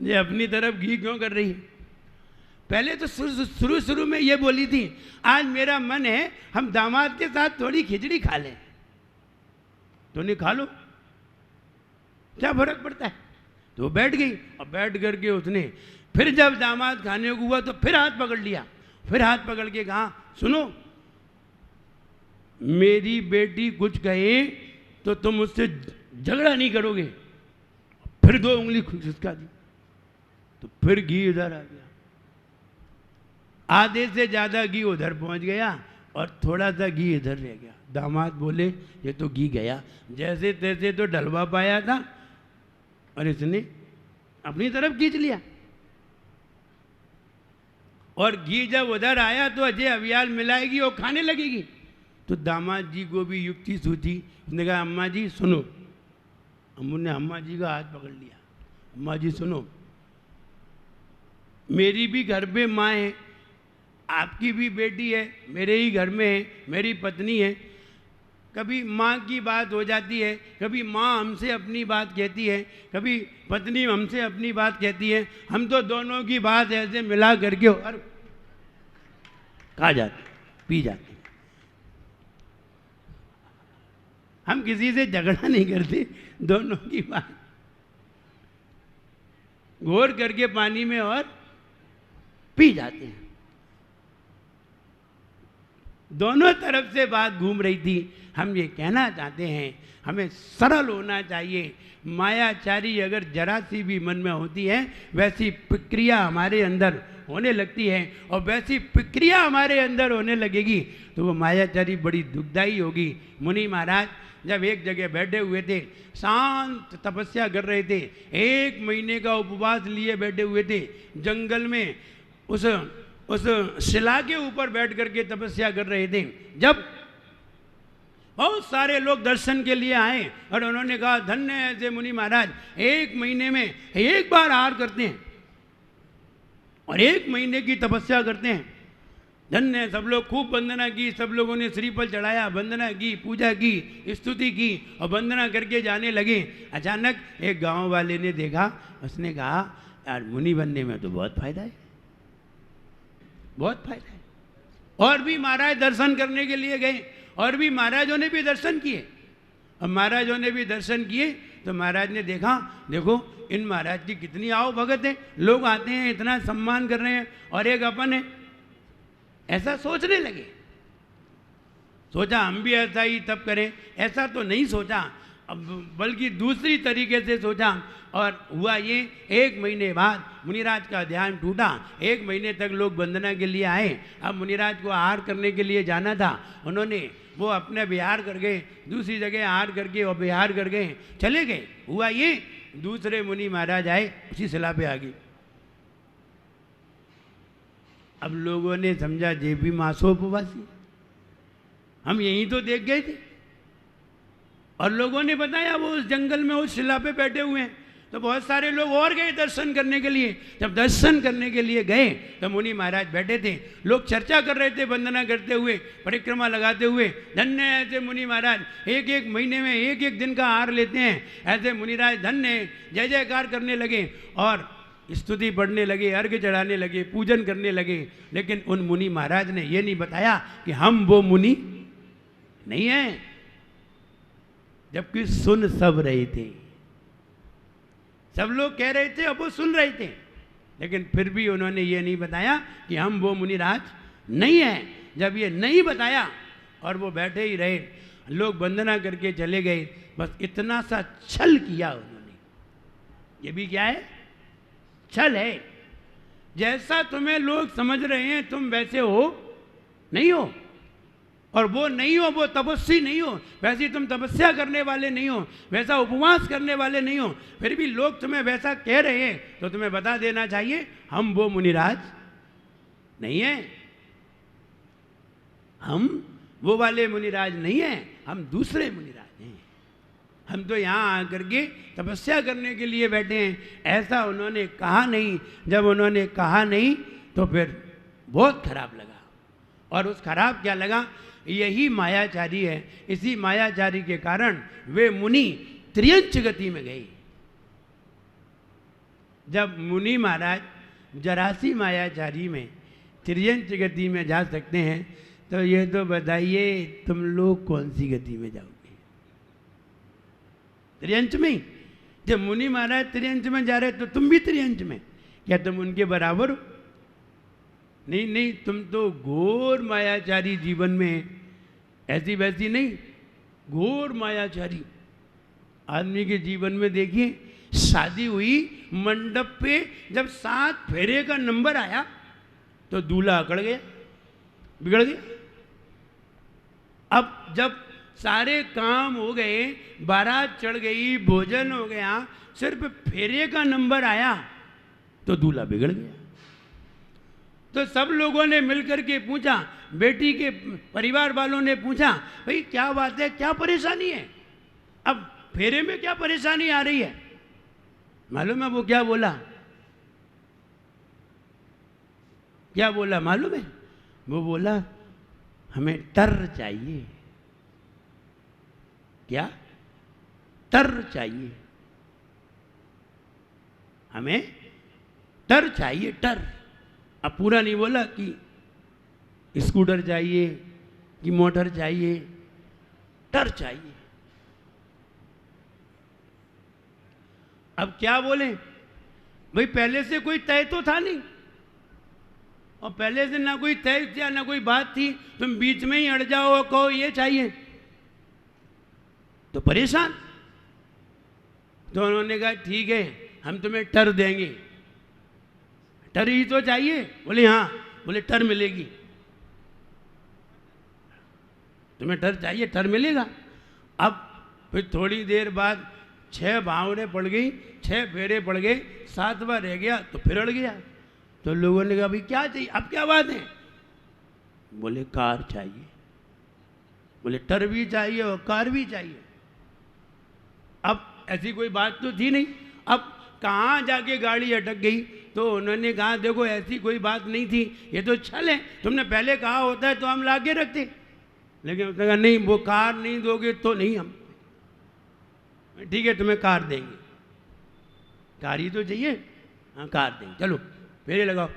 ये अपनी तरफ घी क्यों कर रही है? पहले तो शुरू शुरू में ये बोली थी, आज मेरा मन है हम दामाद के साथ थोड़ी खिचड़ी खा लें। तो नहीं, खा लो, क्या फर्क पड़ता है। तो बैठ गई, और बैठ करके उसने फिर जब दामाद खाने को हुआ तो फिर हाथ पकड़ लिया, फिर हाथ पकड़ के कहा, सुनो, मेरी बेटी कुछ कहे तो तुम उससे झगड़ा नहीं करोगे। फिर 2 उंगली खिसका दी, तो फिर घी इधर आ गया, आधे से ज्यादा घी उधर पहुंच गया और थोड़ा सा घी इधर रह गया। दामाद बोले, ये तो घी गया, जैसे तैसे तो डलवा पाया था और इसने अपनी तरफ खींच लिया। और घी जब उधर आया तो अजय अवियाल मिलाएगी और खाने लगेगी। तो दामाद जी को भी युक्ति सूझी, उसने कहा, अम्मा जी सुनो। अम्मू ने अम्मा जी का हाथ पकड़ लिया, अम्मा जी सुनो, मेरी भी घर पे माँ है, आपकी भी बेटी है, मेरे ही घर में है, मेरी पत्नी है। कभी माँ की बात हो जाती है, कभी माँ हमसे अपनी बात कहती है, कभी पत्नी हमसे अपनी बात कहती है। हम तो दोनों की बात ऐसे मिला करके और खा जाते, पी जाते। हम किसी से झगड़ा नहीं करते, दोनों की बात घोर करके पानी में और पी जाते हैं। दोनों तरफ से बात घूम रही थी। हम ये कहना चाहते हैं, हमें सरल होना चाहिए। मायाचारी अगर जरा सी भी मन में होती है, वैसी प्रक्रिया हमारे अंदर होने लगती है, और वैसी प्रक्रिया हमारे अंदर होने लगेगी तो वो मायाचारी बड़ी दुखदायी होगी। मुनि महाराज जब एक जगह बैठे हुए थे, शांत तपस्या कर रहे थे, 1 महीने का उपवास लिए बैठे हुए थे जंगल में, उस शिला के ऊपर बैठ करके तपस्या कर रहे थे। जब बहुत सारे लोग दर्शन के लिए आए और उन्होंने कहा, धन्य ऐसे मुनि महाराज, 1 महीने में 1 बार आहार करते हैं और 1 महीने की तपस्या करते हैं। धन्य। सब लोग खूब वंदना की, सब लोगों ने श्रीफल चढ़ाया, वंदना की, पूजा की, स्तुति की और वंदना करके जाने लगे। अचानक एक गांव वाले ने देखा, उसने कहा, यार मुनि बनने में तो बहुत फायदा है, बहुत फायदा है। और भी महाराज दर्शन करने के लिए गए, और भी महाराजों ने भी दर्शन किए, और महाराजों ने भी दर्शन किए तो महाराज ने देखा, देखो इन महाराज की कितनी आओ भगत है, लोग आते हैं, इतना सम्मान कर रहे हैं, और एक अपन है। ऐसा सोचने लगे। सोचा हम भी ऐसा ही तब करें, ऐसा तो नहीं सोचा, अब बल्कि दूसरी तरीके से सोचा। और हुआ ये, 1 महीने बाद मुनिराज का ध्यान टूटा। 1 महीने तक लोग वंदना के लिए आए, अब मुनिराज को आहार करने के लिए जाना था। उन्होंने वो अपने विहार कर गए, दूसरी जगह आहार करके और विहार कर गए, चले गए। हुआ ये, दूसरे मुनि महाराज आए, उसी शिला पे आ गए। अब लोगों ने समझा जे भी मासोपवासी, हम यहीं तो देख गए थे। और लोगों ने बताया वो उस जंगल में उस शिला पे बैठे हुए हैं। तो बहुत सारे लोग और गए दर्शन करने के लिए। जब दर्शन करने के लिए गए तो मुनि महाराज बैठे थे, लोग चर्चा कर रहे थे, वंदना करते हुए, परिक्रमा लगाते हुए। धन्य ऐसे मुनि महाराज, 1-1 महीने में 1-1 दिन का आहार लेते हैं, ऐसे मुनिराज धन्य, जय जयकार करने लगे और स्तुति पढ़ने लगे, अर्घ्य चढ़ाने लगे, पूजन करने लगे। लेकिन उन मुनि महाराज ने ये नहीं बताया कि हम वो मुनि नहीं हैं, जबकि सुन सब रहे थे। सब लोग कह रहे थे और वो सुन रहे थे, लेकिन फिर भी उन्होंने ये नहीं बताया कि हम वो मुनिराज नहीं हैं। जब ये नहीं बताया और वो बैठे ही रहे, लोग वंदना करके चले गए, बस इतना सा छल किया उन्होंने। ये भी क्या है? छल है। जैसा तुम्हें लोग समझ रहे हैं तुम वैसे हो नहीं हो, और वो नहीं हो, वो तपस्वी नहीं हो, वैसे तुम तपस्या करने वाले नहीं हो, वैसा उपवास करने वाले नहीं हो, फिर भी लोग तुम्हें वैसा कह रहे हैं, तो तुम्हें बता देना चाहिए हम वो मुनिराज नहीं हैं, हम वो वाले मुनिराज नहीं हैं, हम दूसरे मुनिराज हैं। हम तो यहाँ आकर के तपस्या करने के लिए बैठे हैं। ऐसा उन्होंने कहा नहीं। जब उन्होंने कहा नहीं तो फिर बहुत खराब लगा। और उस खराब क्या लगा? यही मायाचारी है। इसी मायाचारी के कारण वे मुनि त्रियंच गति में गए। जब मुनि महाराज जरासी मायाचारी में त्रियंच गति में जा सकते हैं, तो ये तो बताइए तुम लोग कौन सी गति में जाओगे? त्रियंच में ही। जब मुनि महाराज त्रियंच में जा रहे तो तुम भी त्रियंच में, क्या तुम उनके बराबर हो? नहीं नहीं, तुम तो घोर मायाचारी जीवन में, ऐसी वैसी नहीं, घोर मायाचारी आदमी के जीवन में। देखिए, शादी हुई मंडप पे, जब 7 फेरे का नंबर आया तो दूल्हा अकड़ गया, बिगड़ गया। अब जब सारे काम हो गए, बारात चढ़ गई, भोजन हो गया, सिर्फ फेरे का नंबर आया तो दूल्हा बिगड़ गया। तो सब लोगों ने मिलकर के पूछा, बेटी के परिवार वालों ने पूछा, भाई क्या बात है, क्या परेशानी है? अब फेरे में क्या परेशानी आ रही है? मालूम है वो क्या बोला? क्या बोला मालूम है? वो बोला, हमें टर चाहिए। क्या? टर चाहिए, हमें टर चाहिए, टर। अब पूरा नहीं बोला कि स्कूटर चाहिए कि मोटर चाहिए, टर चाहिए। अब क्या बोले भाई, पहले से कोई तय तो था नहीं, और पहले से ना कोई तय था ना कोई बात थी, तुम बीच में ही अड़ जाओ और कहो ये चाहिए, तो परेशान। तो उन्होंने कहा ठीक है, हम तुम्हें टर देंगे। टर ही तो चाहिए? बोले हाँ। बोले टर मिलेगी, तुम्हें टर चाहिए, टर मिलेगा। अब फिर थोड़ी देर बाद 6 भावरें पड़ गई, 6 फेरे पड़ गए, 7वां रह गया तो फिर अड़ गया। तो लोगों ने कहा भाई क्या चाहिए, अब क्या बात है? बोले कार चाहिए। बोले टर भी चाहिए और कार भी चाहिए। अब ऐसी कोई बात तो थी नहीं। अब कहाँ जाके गाड़ी अटक गई? तो उन्होंने कहा देखो ऐसी कोई बात नहीं थी, ये तो छल है, तुमने पहले कहा होता है तो हम लाके रखते। लेकिन उसने कहा नहीं, वो कार नहीं दोगे तो नहीं, हम ठीक है तुम्हें कार देंगे। कार ही तो चाहिए, हाँ कार देंगे, चलो फेरे लगाओ।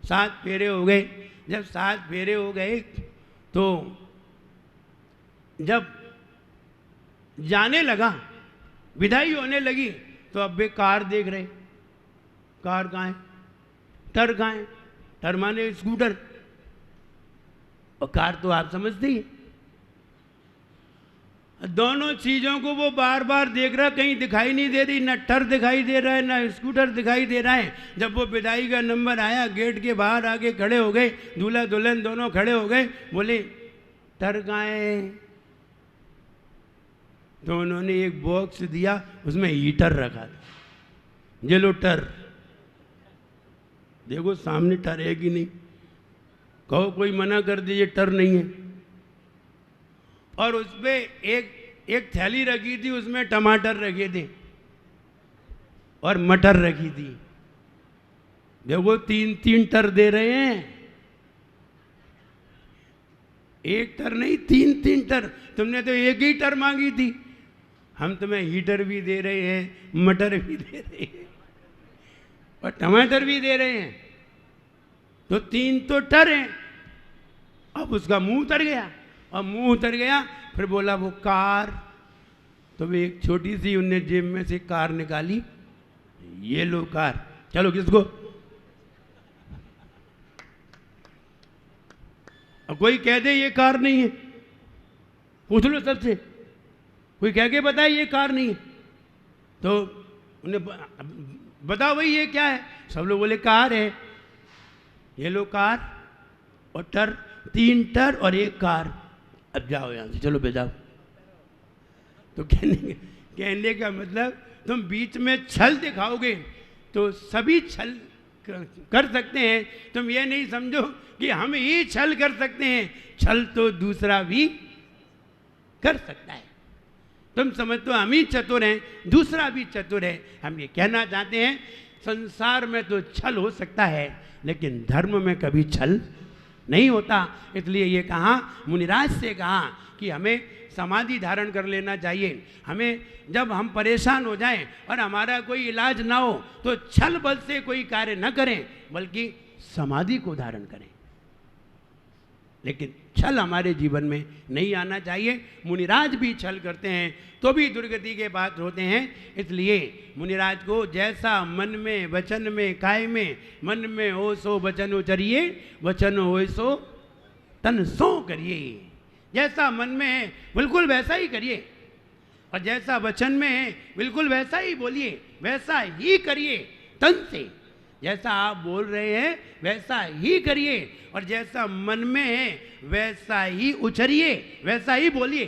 7 फेरे हो गए। जब 7 फेरे हो गए तो जब जाने लगा, विदाई होने लगी, तो अब वे कार देख रहे, कार कहाँ है, टर कहाँ है? टर माने स्कूटर, और कार तो आप समझते ही। दोनों चीजों को वो बार बार देख रहा, कहीं दिखाई नहीं दे रही, ना टर दिखाई दे रहा है ना स्कूटर दिखाई दे रहा है। जब वो विदाई का नंबर आया, गेट के बाहर आके खड़े हो गए, दूल्हा दुल्हन दोनों खड़े हो गए। बोले टर कहाँ है? तो उन्होंने एक बॉक्स दिया, उसमें हीटर रखा था, ये लो टर। देखो सामने टर है कि नहीं, कहो कोई मना कर दीजिए टर नहीं है। और उसपे एक थैली रखी थी, उसमें टमाटर रखे थे और मटर रखी थी। देखो 3 टर दे रहे हैं, एक टर नहीं 3 टर। तुमने तो एक ही टर मांगी थी, हम तुम्हें हीटर भी दे रहे हैं, मटर भी दे रहे हैं और टमाटर भी दे रहे हैं, तो 3 तो टर हैं। अब उसका मुंह उतर गया, और मुंह उतर गया, फिर बोला वो कार। तो वे एक छोटी सी उनने जेब में से कार निकाली, ये लो कार, चलो किसको? अब कोई कह दे ये कार नहीं है, पूछ लो सबसे, कोई कह के बताए ये कार नहीं है, तो उन्हें बताओ भाई ये क्या है? सब लोग बोले कार है। ये लो कार और टर, 3 टर और 1 कार। अब जाओ यहाँ से, चलो जाओ। तो कहने का मतलब, तुम बीच में छल दिखाओगे तो सभी छल कर सकते हैं। तुम ये नहीं समझो कि हम ही छल कर सकते हैं, छल तो दूसरा भी कर सकता है। तुम समझते हो हम ही चतुर हैं, दूसरा भी चतुर है। हम ये कहना चाहते हैं, संसार में तो छल हो सकता है, लेकिन धर्म में कभी छल नहीं होता। इसलिए ये कहा, मुनिराज से कहा कि हमें समाधि धारण कर लेना चाहिए। हमें जब हम परेशान हो जाएं और हमारा कोई इलाज ना हो तो छल बल से कोई कार्य न करें, बल्कि समाधि को धारण करें। लेकिन छल हमारे जीवन में नहीं आना चाहिए। मुनिराज भी छल करते हैं तो भी दुर्गति के पात्र होते हैं। इसलिए मुनिराज को जैसा मन में वचन में काय में, मन में हो सो वचन उचरिए, वचन हो सो तन सो करिए। जैसा मन में है बिल्कुल वैसा ही करिए, और जैसा वचन में है बिल्कुल वैसा ही बोलिए, वैसा ही करिए। तन से जैसा आप बोल रहे हैं वैसा ही करिए, और जैसा मन में है वैसा ही उचरिए, वैसा ही बोलिए।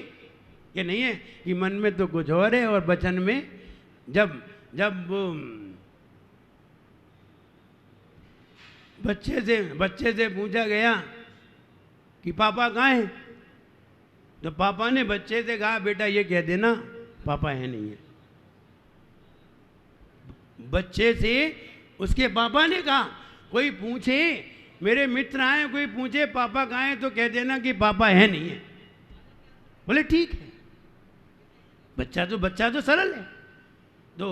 ये नहीं है कि मन में तो कुछ और है और वचन में जब बच्चे से पूछा गया कि पापा कहाँ हैं, तो पापा ने बच्चे से कहा बेटा ये कह देना पापा है नहीं है। बच्चे से उसके पापा ने कहा, कोई पूछे मेरे मित्र आए, कोई पूछे पापा कहाँ हैं तो कह देना कि पापा है नहीं है। बोले ठीक है। बच्चा तो सरल है। तो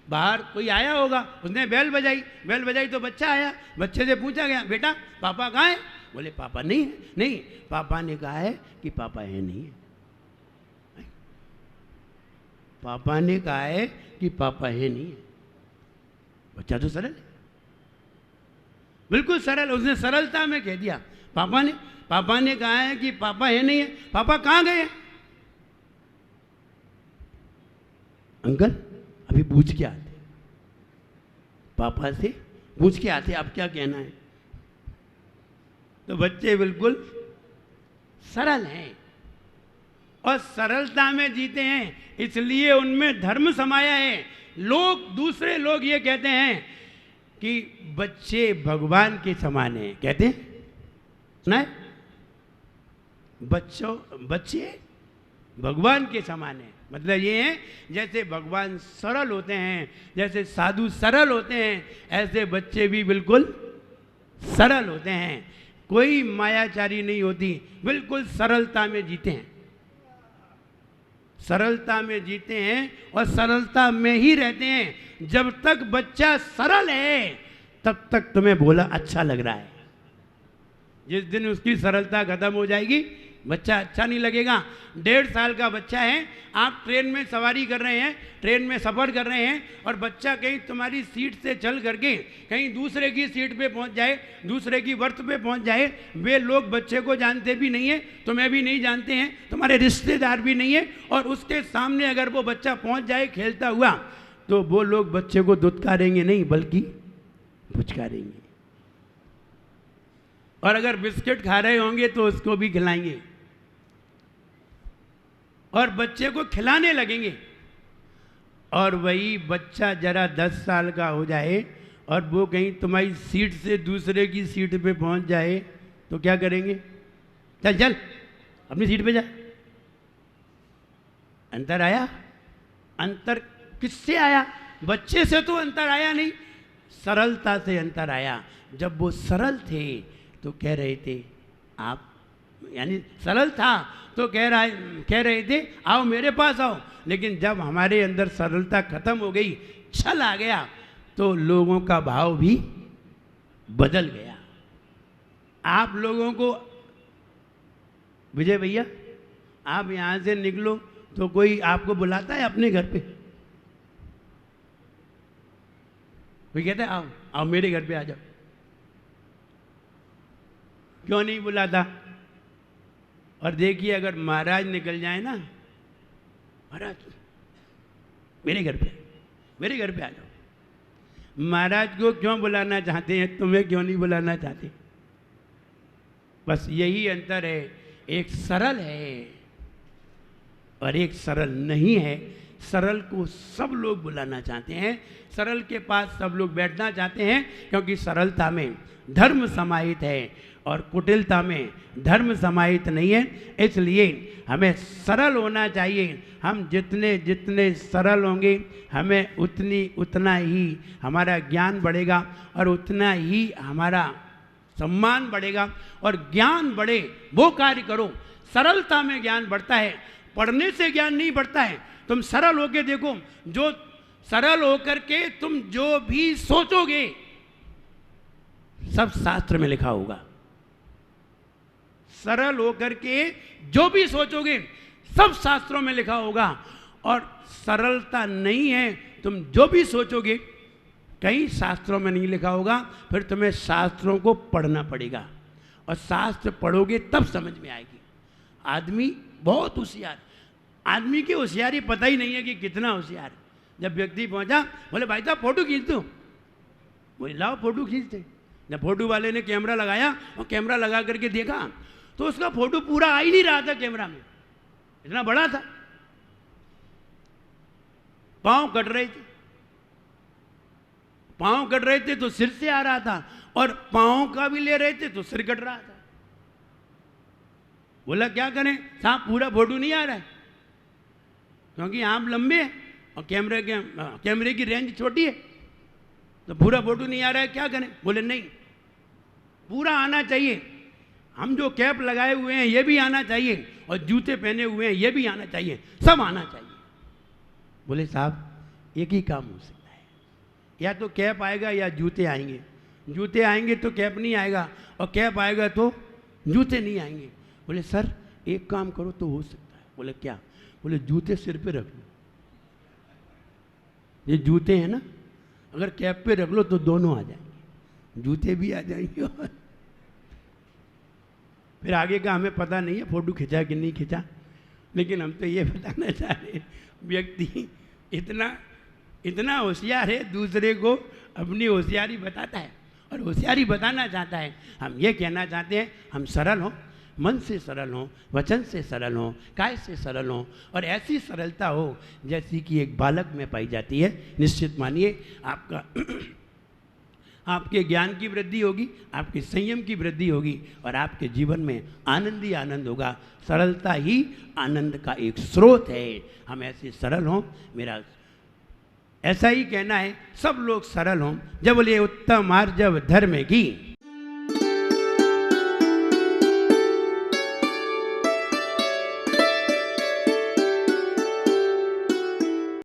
बाहर कोई आया होगा, उसने बेल बजाई तो बच्चा आया। बच्चे से पूछा गया बेटा पापा कहाँ हैं, बोले पापा नहीं है। नहीं, पापा ने कहा है कि पापा है नहीं है। पापा ने कहा है कि पापा है नहीं है। बच्चा तो सरल है, बिल्कुल सरल। उसने सरलता में कह दिया पापा ने कहा है कि पापा है नहीं है। पापा कहाँ गए? अंकल अभी पूछ के आते, पापा से पूछ के आते आप क्या कहना है। तो बच्चे बिल्कुल सरल हैं और सरलता में जीते हैं, इसलिए उनमें धर्म समाया है। दूसरे लोग ये कहते हैं कि बच्चे भगवान के समान हैं। कहते हैं सुना है, बच्चे भगवान के समान हैं। मतलब ये है जैसे भगवान सरल होते हैं, जैसे साधु सरल होते हैं, ऐसे बच्चे भी बिल्कुल सरल होते हैं। कोई मायाचारी नहीं होती, बिल्कुल सरलता में जीते हैं। सरलता में जीते हैं और सरलता में ही रहते हैं। जब तक बच्चा सरल है तब तक तुम्हें भोला अच्छा लग रहा है। जिस दिन उसकी सरलता खत्म हो जाएगी बच्चा अच्छा नहीं लगेगा। 1.5 साल का बच्चा है, आप ट्रेन में सवारी कर रहे हैं, ट्रेन में सफ़र कर रहे हैं, और बच्चा कहीं तुम्हारी सीट से चल करके कहीं दूसरे की सीट पे पहुंच जाए, दूसरे की बर्थ पे पहुंच जाए। वे लोग बच्चे को जानते भी नहीं है, तुम्हें भी नहीं जानते हैं, तुम्हारे रिश्तेदार भी नहीं है, और उसके सामने अगर वो बच्चा पहुँच जाए खेलता हुआ, तो वो लोग बच्चे को दुत्कारेंगे नहीं बल्कि पुचकारेंगे। और अगर बिस्किट खा रहे होंगे तो उसको भी खिलाएंगे और बच्चे को खिलाने लगेंगे। और वही बच्चा जरा 10 साल का हो जाए और वो कहीं तुम्हारी सीट से दूसरे की सीट पे पहुंच जाए तो क्या करेंगे? चल चल अपनी सीट पे जा। अंतर आया? अंतर किससे आया? बच्चे से तो अंतर आया नहीं, सरलता से अंतर आया। जब वो सरल थे तो कह रहे थे आप, यानी सरल था तो कह रहे थे आओ मेरे पास आओ। लेकिन जब हमारे अंदर सरलता खत्म हो गई, छल आ गया, तो लोगों का भाव भी बदल गया। आप लोगों को, विजय भैया आप यहाँ से निकलो तो कोई आपको बुलाता है अपने घर पे? कोई कहता है आओ आओ मेरे घर पे आ जाओ? क्यों नहीं बुलाता? और देखिए अगर महाराज निकल जाए ना, महाराज मेरे घर पे आ जाओ। महाराज को क्यों बुलाना चाहते हैं, तुम्हें क्यों नहीं बुलाना चाहते? बस यही अंतर है, एक सरल है और एक सरल नहीं है। सरल को सब लोग बुलाना चाहते हैं, सरल के पास सब लोग बैठना चाहते हैं, क्योंकि सरलता में धर्म समाहित है और कुटिलता में धर्म समाहित नहीं है। इसलिए हमें सरल होना चाहिए। हम जितने जितने सरल होंगे हमें उतना ही हमारा ज्ञान बढ़ेगा और उतना ही हमारा सम्मान बढ़ेगा और ज्ञान बढ़े, वो कार्य करो। सरलता में ज्ञान बढ़ता है, पढ़ने से ज्ञान नहीं बढ़ता है। तुम सरल होके देखो, जो सरल होकर के तुम जो भी सोचोगे सब शास्त्र में लिखा होगा। सरल होकर के जो भी सोचोगे सब शास्त्रों में लिखा होगा। और सरलता नहीं है, तुम जो भी सोचोगे कई शास्त्रों में नहीं लिखा होगा, फिर तुम्हें शास्त्रों को पढ़ना पड़ेगा और शास्त्र पढ़ोगे तब समझ में आएगी। आदमी बहुत होशियार, आदमी की होशियारी पता ही नहीं है कि कितना होशियार। जब व्यक्ति पहुंचा, बोले भाई साहब फोटो खींच दो, बोले लाओ फोटो खींचते। जब फोटो वाले ने कैमरा लगाया और कैमरा लगा करके देखा तो उसका फोटो पूरा आ ही नहीं रहा था कैमरा में, इतना बड़ा था। पांव कट रहे थे, पांव कट रहे थे तो सिर से आ रहा था, और पांव का भी ले रहे थे तो सिर कट रहा था। बोला क्या करें साहब, पूरा फोटो नहीं आ रहा है क्योंकि आम लंबे हैं और कैमरे की रेंज छोटी है, तो पूरा फोटो नहीं आ रहा है, क्या करें। बोले नहीं, पूरा आना चाहिए। हम जो कैप लगाए हुए हैं ये भी आना चाहिए, और जूते पहने हुए हैं ये भी आना चाहिए, सब आना चाहिए। बोले साहब एक ही काम हो सकता है, या तो कैप आएगा या जूते आएंगे। जूते आएंगे तो कैप नहीं आएगा, और कैप आएगा तो जूते नहीं आएंगे। बोले सर एक काम करो तो हो सकता है। बोले क्या। बोले जूते सिर पे रख लो, ये जूते हैं ना, अगर कैप पे रख लो तो दोनों आ जाएंगे, जूते भी आ जाएंगे। और फिर आगे का हमें पता नहीं है फोटो खिंचा कि नहीं खिंचा, लेकिन हम तो ये बताना चाह रहे हैं व्यक्ति इतना होशियार है, दूसरे को अपनी होशियारी बताता है और होशियारी बताना चाहता है। हम ये कहना चाहते हैं हम सरल हों, मन से सरल हों, वचन से सरल हों, काय से सरल हों, और ऐसी सरलता हो जैसी कि एक बालक में पाई जाती है। निश्चित मानिए आपका आपके ज्ञान की वृद्धि होगी, आपके संयम की वृद्धि होगी, और आपके जीवन में आनंद ही आनंद होगा। सरलता ही आनंद का एक स्रोत है। हम ऐसे सरल हों, मेरा ऐसा ही कहना है, सब लोग सरल हों। जब बोले उत्तम आर्जव धर्म की